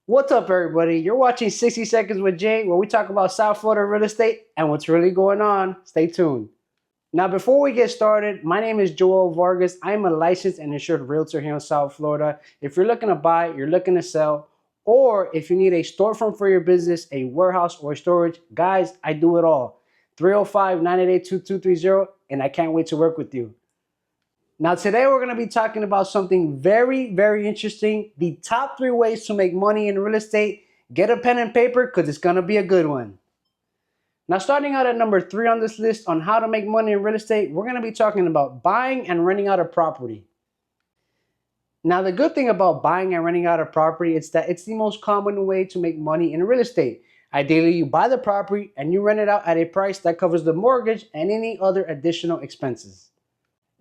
What's up, everybody? You're watching 60 Seconds with Jay, where we talk about South Florida real estate and what's really going on. Stay tuned. Now, before we get started, my name is Joel Vargas. I'm a licensed and insured realtor here in South Florida. If you're looking to buy, you're looking to sell, or if you need a storefront for your business, a warehouse, or storage, guys, I do it all. 305-988-2230, and I can't wait to work with you. Now, today we're going to be talking about something very, very interesting. The top 3 ways to make money in real estate. Get a pen and paper because it's going to be a good one. Now, starting out at number 3 on this list on how to make money in real estate, we're going to be talking about buying and renting out a property. Now, the good thing about buying and renting out a property is that it's the most common way to make money in real estate. Ideally, you buy the property and you rent it out at a price that covers the mortgage and any other additional expenses.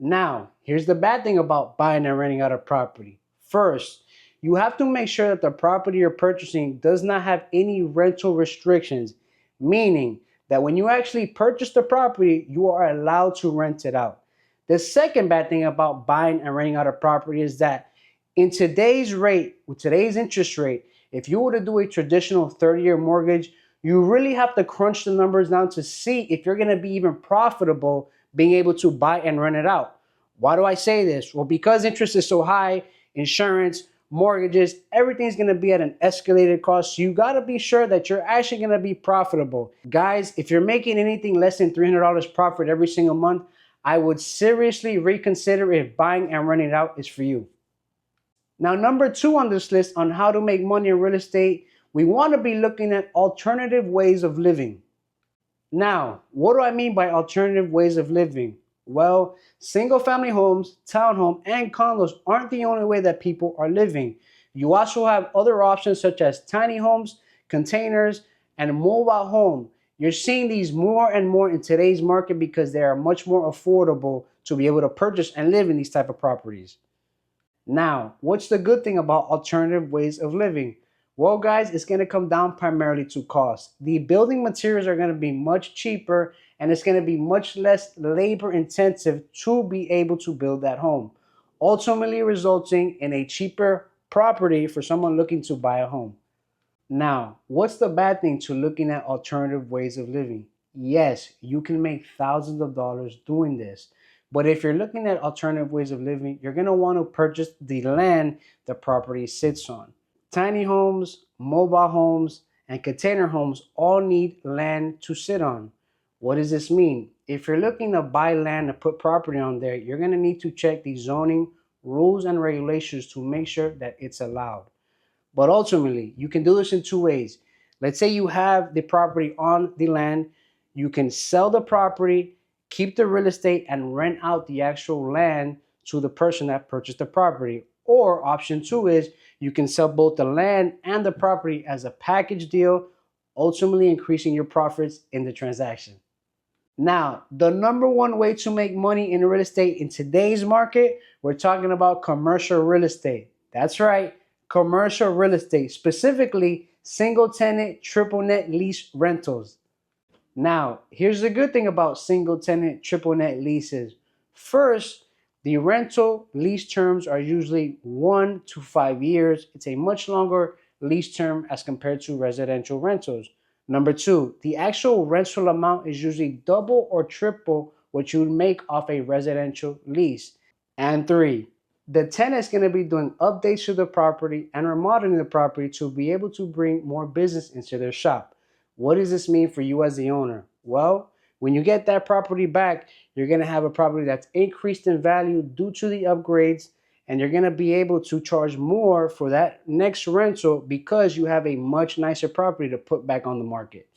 Now, here's the bad thing about buying and renting out a property. First, you have to make sure that the property you're purchasing does not have any rental restrictions, meaning that when you actually purchase the property, you are allowed to rent it out. The second bad thing about buying and renting out a property is that in today's rate, with today's interest rate, if you were to do a traditional 30-year mortgage, you really have to crunch the numbers down to see if you're going to be even profitable being able to buy and rent it out. Why do I say this? Well, because interest is so high, insurance, mortgages, everything's going to be at an escalated cost. So you got to be sure that you're actually going to be profitable. Guys, if you're making anything less than $300 profit every single month, I would seriously reconsider if buying and renting it out is for you. Now, number 2 on this list on how to make money in real estate, we want to be looking at alternative ways of living. Now, what do I mean by alternative ways of living? Well, single-family homes, townhomes, and condos aren't the only way that people are living. You also have other options such as tiny homes, containers, and mobile home. You're seeing these more and more in today's market because they are much more affordable to be able to purchase and live in these type of properties. Now, what's the good thing about alternative ways of living? Well, guys, it's going to come down primarily to cost. The building materials are going to be much cheaper and it's going to be much less labor intensive to be able to build that home, ultimately resulting in a cheaper property for someone looking to buy a home. Now, what's the bad thing to looking at alternative ways of living? Yes, you can make thousands of dollars doing this. But if you're looking at alternative ways of living, you're going to want to purchase the land the property sits on. Tiny homes, mobile homes, and container homes all need land to sit on. What does this mean? If you're looking to buy land to put property on there, you're going to need to check the zoning rules and regulations to make sure that it's allowed. But ultimately, you can do this in 2 ways. Let's say you have the property on the land. You can sell the property, keep the real estate, and rent out the actual land to the person that purchased the property. Or option 2 is you can sell both the land and the property as a package deal, ultimately increasing your profits in the transaction. Now, the number 1 way to make money in real estate in today's market, we're talking about commercial real estate. That's right, commercial real estate, specifically single tenant, triple net lease rentals. Now, here's the good thing about single tenant, triple net leases. First, the rental lease terms are usually 1 to 5 years. It's a much longer lease term as compared to residential rentals. Number 2, the actual rental amount is usually double or triple what you would make off a residential lease. And 3, the tenant is going to be doing updates to the property and remodeling the property to be able to bring more business into their shop. What does this mean for you as the owner? Well, when you get that property back, you're going to have a property that's increased in value due to the upgrades, and you're going to be able to charge more for that next rental because you have a much nicer property to put back on the market.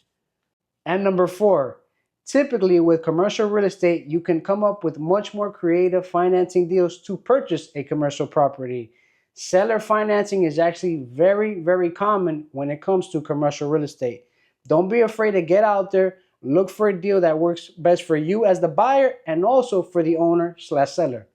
And number 4, typically with commercial real estate, you can come up with much more creative financing deals to purchase a commercial property. Seller financing is actually very, very common when it comes to commercial real estate. Don't be afraid to get out there, look for a deal that works best for you as the buyer and also for the owner/seller.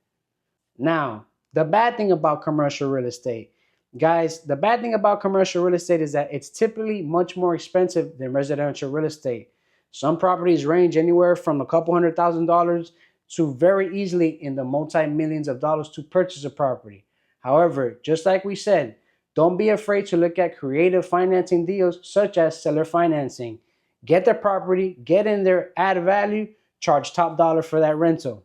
Now, the bad thing about commercial real estate. Guys, the bad thing about commercial real estate is that it's typically much more expensive than residential real estate. Some properties range anywhere from a couple $100,000 to very easily in the multi-millions of dollars to purchase a property. However, just like we said, Don't be afraid to look at creative financing deals such as seller financing. Get the property, get in there, add value, charge top dollar for that rental.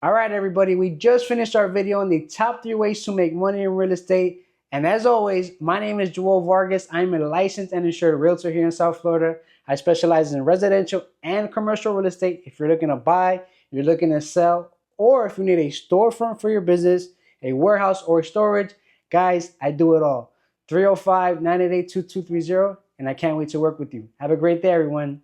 All right, everybody, we just finished our video on the top 3 ways to make money in real estate. And as always, my name is Joel Vargas. I'm a licensed and insured realtor here in South Florida. I specialize in residential and commercial real estate. If you're looking to buy, you're looking to sell, or if you need a storefront for your business, a warehouse, or storage, guys, I do it all. 305-988-2230, and I can't wait to work with you. Have a great day, everyone.